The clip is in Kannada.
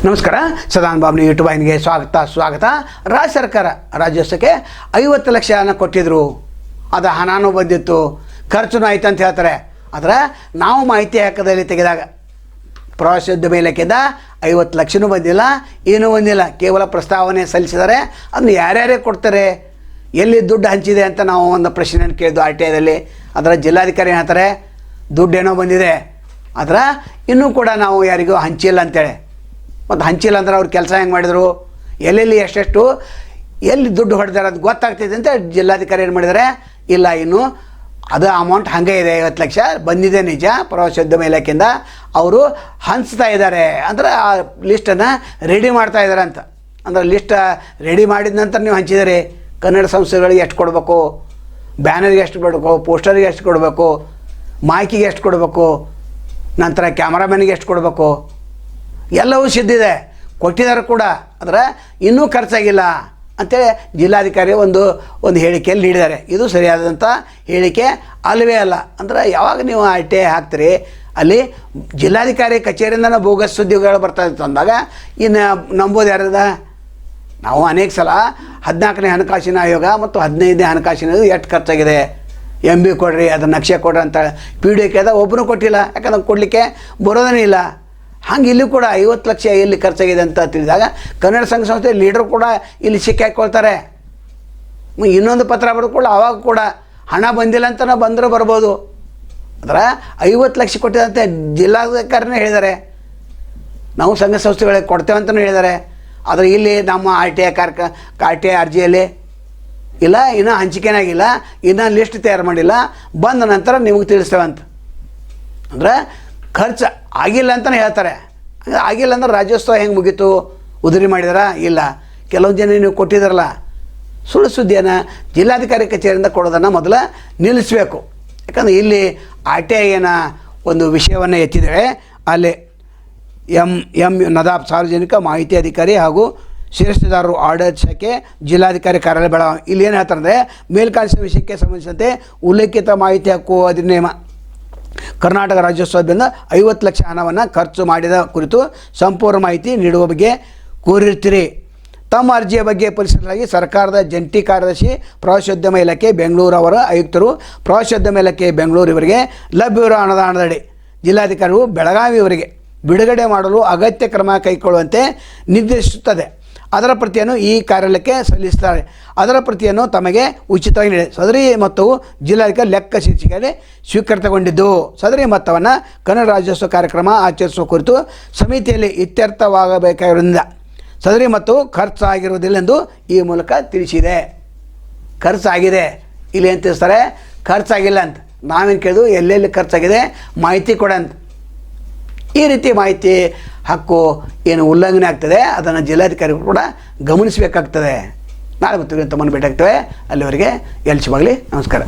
ನಮಸ್ಕಾರ. ಸದಾನ್ ಬಾಬ್ನಿ ಯೂಟ್ಯೂಬ್ ವಾಹಿನಿಗೆ ಸ್ವಾಗತ. ರಾಜ್ಯ ಸರ್ಕಾರ ರಾಜ್ಯೋತ್ಸವಕ್ಕೆ 50 ಲಕ್ಷ ಹಣ ಕೊಟ್ಟಿದ್ರು. ಅದು ಹಣನೂ ಬಂದಿತ್ತು, ಖರ್ಚು ಆಯ್ತು ಅಂತ ಹೇಳ್ತಾರೆ. ಆದರೆ ನಾವು ಮಾಹಿತಿ ಹಾಕೋದಲ್ಲಿ ತೆಗೆದಾಗ ಪ್ರವಾಸೋದ್ಯಮ ಇಲಾಖೆಯಿಂದ 50 ಲಕ್ಷನೂ ಬಂದಿಲ್ಲ, ಏನೂ ಬಂದಿಲ್ಲ. ಕೇವಲ ಪ್ರಸ್ತಾವನೆ ಸಲ್ಲಿಸಿದ್ದಾರೆ. ಅದನ್ನು ಯಾರ್ಯಾರೇ ಕೊಡ್ತಾರೆ, ಎಲ್ಲಿ ದುಡ್ಡು ಹಂಚಿದೆ ಅಂತ ನಾವು ಒಂದು ಪ್ರಶ್ನೆಯನ್ನು ಕೇಳಿದ್ದು RTIದಲ್ಲಿ. ಅದರ ಜಿಲ್ಲಾಧಿಕಾರಿ ಹೇಳ್ತಾರೆ ದುಡ್ಡೇನೋ ಬಂದಿದೆ, ಆದರೆ ಇನ್ನೂ ಕೂಡ ನಾವು ಯಾರಿಗೂ ಹಂಚಿಲ್ಲ ಅಂತೇಳಿ. ಮತ್ತು ಹಂಚಿಲ್ಲ ಅಂದ್ರೆ ಅವ್ರು ಕೆಲಸ ಹೆಂಗೆ ಮಾಡಿದರು, ಎಲ್ಲೆಲ್ಲಿ ಎಷ್ಟೆಷ್ಟು ಎಲ್ಲಿ ದುಡ್ಡು ಹೊಡೆದಾರೆ ಅದು ಗೊತ್ತಾಗ್ತಿದೆ ಅಂತ ಜಿಲ್ಲಾಧಿಕಾರಿ ಏನು ಮಾಡಿದ್ದಾರೆ, ಇಲ್ಲ ಇನ್ನು ಅದು ಅಮೌಂಟ್ ಹಾಗೆ ಇದೆ, 50 ಲಕ್ಷ ಬಂದಿದೆ ನಿಜ, ಪ್ರವಾಸೋದ್ಯಮ ಇಲಾಖೆಯಿಂದ ಅವರು ಹಂಚ್ತಾ ಇದ್ದಾರೆ. ಅಂದರೆ ಆ ಲಿಸ್ಟನ್ನು ರೆಡಿ ಮಾಡ್ತಾ ಇದ್ದಾರೆ ಅಂತ. ಅಂದರೆ ಲಿಸ್ಟ್ ರೆಡಿ ಮಾಡಿದ ನಂತರ ನೀವು ಹಂಚಿದರೆ ಕನ್ನಡ ಸಂಸ್ಥೆಗಳಿಗೆ ಎಷ್ಟು ಕೊಡಬೇಕು, ಬ್ಯಾನರ್ಗೆ ಎಷ್ಟು ಕೊಡಬೇಕು, ಪೋಸ್ಟರ್ಗೆ ಎಷ್ಟು ಕೊಡಬೇಕು, ಮೈಕಿಗೆ ಎಷ್ಟು ಕೊಡಬೇಕು, ನಂತರ ಕ್ಯಾಮ್ರಾಮನ್ಗೆ ಎಷ್ಟು ಕೊಡಬೇಕು, ಎಲ್ಲವೂ ಸಿದ್ಧಿದೆ, ಕೊಟ್ಟಿದ್ದಾರೆ ಕೂಡ. ಆದರೆ ಇನ್ನೂ ಖರ್ಚಾಗಿಲ್ಲ ಅಂತೇಳಿ ಜಿಲ್ಲಾಧಿಕಾರಿ ಒಂದು ಹೇಳಿಕೆಯಲ್ಲಿ ನೀಡಿದ್ದಾರೆ. ಇದು ಸರಿಯಾದಂಥ ಹೇಳಿಕೆ ಅಲ್ಲವೇ ಅಲ್ಲ. ಅಂದರೆ ಯಾವಾಗ ನೀವು RTI ಹಾಕ್ತೀರಿ ಅಲ್ಲಿ ಜಿಲ್ಲಾಧಿಕಾರಿ ಕಚೇರಿಯಿಂದನೇ ಬೋಗಸ್ ಸುದ್ದಿಗಳು ಬರ್ತಾ ಇತ್ತು ಅಂದಾಗ ಇನ್ನು ನಂಬೋದು ಯಾರದ? ನಾವು ಅನೇಕ ಸಲ 14ನೇ ಹಣಕಾಸಿನ ಆಯೋಗ ಮತ್ತು 15ನೇ ಹಣಕಾಸಿನ ಆಯೋಗ ಎಷ್ಟು ಖರ್ಚಾಗಿದೆ, MB ಕೊಡ್ರಿ, ಅದು ನಕ್ಷೆ ಕೊಡ್ರಿ ಅಂತ PDO ಕೇಳಿದಾಗ ಒಬ್ಬರೂ ಕೊಟ್ಟಿಲ್ಲ. ಯಾಕಂದ್ರೆ ಕೊಡಲಿಕ್ಕೆ ಬರೋದೇ ಇಲ್ಲ. ಹಂಗೆ ಇಲ್ಲಿ ಕೂಡ 50 ಲಕ್ಷ ಎಲ್ಲಿ ಖರ್ಚಾಗಿದೆ ಅಂತ ತಿಳಿದಾಗ ಕನ್ನಡ ಸಂಘ ಸಂಸ್ಥೆ ಲೀಡರ್ ಕೂಡ ಇಲ್ಲಿ ಸಿಕ್ಕಾಕೊಳ್ತಾರೆ. ಇನ್ನೊಂದು ಪತ್ರ ಬರೆದುಕೊಳ್ಳ ಆವಾಗ ಕೂಡ ಹಣ ಬಂದಿಲ್ಲ ಅಂತ ಬಂದರೂ ಬರ್ಬೋದು. ಆದರೆ 50 ಲಕ್ಷ ಕೊಟ್ಟಿದಂತೆ ಜಿಲ್ಲಾಧಿಕಾರಿನೇ ಹೇಳಿದ್ದಾರೆ, ನಾವು ಸಂಘ ಸಂಸ್ಥೆಗಳಿಗೆ ಕೊಡ್ತೇವೆ ಅಂತಲೂ ಹೇಳಿದ್ದಾರೆ. ಆದರೆ ಇಲ್ಲಿ ನಮ್ಮ RTI ಅರ್ಜಿಯಲ್ಲಿ ಇಲ್ಲ, ಇನ್ನೂ ಹಂಚಿಕೆನಾಗಿಲ್ಲ, ಇನ್ನೂ ಲಿಸ್ಟ್ ತಯಾರು ಮಾಡಿಲ್ಲ, ಬಂದ ನಂತರ ನಿಮಗೆ ತಿಳಿಸ್ತೇವೆ ಅಂತ. ಅಂದರೆ ಖರ್ಚು ಆಗಿಲ್ಲ ಅಂತಲೇ ಹೇಳ್ತಾರೆ. ಆಗಿಲ್ಲ ಅಂದ್ರೆ ರಾಜ್ಯೋತ್ಸವ ಹೆಂಗೆ ಮುಗೀತು, ಉದುರಿ ಮಾಡಿದಾರಾ? ಇಲ್ಲ. ಕೆಲವೊಂದು ಜನ ನೀವು ಕೊಟ್ಟಿದ್ದಾರಲ್ಲ ಸುಳ್ಳು ಸುದ್ದಿಯನ್ನು ಜಿಲ್ಲಾಧಿಕಾರಿ ಕಚೇರಿಯಿಂದ ಕೊಡೋದನ್ನು ಮೊದಲು ನಿಲ್ಲಿಸಬೇಕು. ಯಾಕಂದರೆ ಇಲ್ಲಿ RTIನ ಒಂದು ವಿಷಯವನ್ನು ಎತ್ತಿದ್ದೇವೆ. ಅಲ್ಲಿ ಎಂ ನದಾಬ್ ಸಾರ್ವಜನಿಕ ಮಾಹಿತಿ ಅಧಿಕಾರಿ ಹಾಗೂ ಶಿರಸ್ತೇದಾರರು ಆಡಳಿತ ಶಾಖೆ ಜಿಲ್ಲಾಧಿಕಾರಿ ಕಾರ್ಯಾಲಯ ಬೆಳಗಾವಿ. ಇಲ್ಲಿ ಏನು ಹೇಳ್ತಾರೆ ಅಂದರೆ, ಮೇಲ್ಕಾಣಿಸಿದ ವಿಷಯಕ್ಕೆ ಸಂಬಂಧಿಸಿದಂತೆ ಉಲ್ಲೇಖಿತ ಮಾಹಿತಿ ಹಕ್ಕು ಅಧಿನಿಯಮ ಕರ್ನಾಟಕ ರಾಜ್ಯೋತ್ಸವದಿಂದ 50 ಲಕ್ಷ ಹಣವನ್ನು ಖರ್ಚು ಮಾಡಿದ ಕುರಿತು ಸಂಪೂರ್ಣ ಮಾಹಿತಿ ನೀಡುವ ಬಗ್ಗೆ ಕೋರಿರ್ತೀರಿ. ತಮ್ಮ ಅರ್ಜಿಯ ಬಗ್ಗೆ ಪರಿಶೀಲನೆಗಾಗಿ ಸರ್ಕಾರದ ಜಂಟಿ ಕಾರ್ಯದರ್ಶಿ ಪ್ರವಾಸೋದ್ಯಮ ಇಲಾಖೆ ಬೆಂಗಳೂರು ಅವರ ಆಯುಕ್ತರು ಪ್ರವಾಸೋದ್ಯಮ ಇಲಾಖೆ ಬೆಂಗಳೂರು ಇವರಿಗೆ ಲಭ್ಯವಿರುವ ಅನುದಾನದಡಿ ಜಿಲ್ಲಾಧಿಕಾರಿಗಳು ಬೆಳಗಾವಿಯವರಿಗೆ ಬಿಡುಗಡೆ ಮಾಡಲು ಅಗತ್ಯ ಕ್ರಮ ಕೈಗೊಳ್ಳುವಂತೆ ನಿರ್ದೇಶಿಸುತ್ತದೆ. ಅದರ ಪ್ರತಿಯನ್ನು ಈ ಕಾರ್ಯಾಲಯಕ್ಕೆ ಸಲ್ಲಿಸುತ್ತಾರೆ. ಅದರ ಪ್ರತಿಯನ್ನು ತಮಗೆ ಉಚಿತವಾಗಿ ನೀಡಿ ಸದರಿ ಮೊತ್ತವು ಜಿಲ್ಲಾಧಿಕಾರಿ ಲೆಕ್ಕ ಶೀರ್ಷಿಕೆಯಲ್ಲಿ ಸ್ವೀಕೃತಗೊಂಡಿದ್ದು, ಸದರಿ ಮೊತ್ತವನ್ನು ಕನ್ನಡ ರಾಜ್ಯೋತ್ಸವ ಕಾರ್ಯಕ್ರಮ ಆಚರಿಸುವ ಕುರಿತು ಸಮಿತಿಯಲ್ಲಿ ಇತ್ಯರ್ಥವಾಗಬೇಕಾಗಿರುವುದರಿಂದ ಸದರಿ ಮೊತ್ತವು ಖರ್ಚಾಗಿರುವುದಿಲ್ಲೆಂದು ಈ ಮೂಲಕ ತಿಳಿಸಿದೆ. ಖರ್ಚಾಗಿದೆ ಇಲ್ಲಿ ಏನು ತಿಳಿಸ್ತಾರೆ, ಖರ್ಚಾಗಿಲ್ಲ ಅಂತ. ನಾವೇನು ಕೇಳಿದ್ವು, ಎಲ್ಲೆಲ್ಲಿ ಖರ್ಚಾಗಿದೆ ಮಾಹಿತಿ ಕೊಡಂತ. ಈ ರೀತಿ ಮಾಹಿತಿ ಹಕ್ಕು ಏನು ಉಲ್ಲಂಘನೆ ಆಗ್ತದೆ ಅದನ್ನು ಜಿಲ್ಲಾಧಿಕಾರಿಗಳು ಕೂಡ ಗಮನಿಸಬೇಕಾಗ್ತದೆ. ನಾಳೆ ಮತ್ತು ತಮ್ಮನ್ನು ಭೇಟಿಯಾಗ್ತೇವೆ. ಅಲ್ಲಿವರೆಗೆ ಎಲ್ಚಿವಾಗಲಿ. ನಮಸ್ಕಾರ.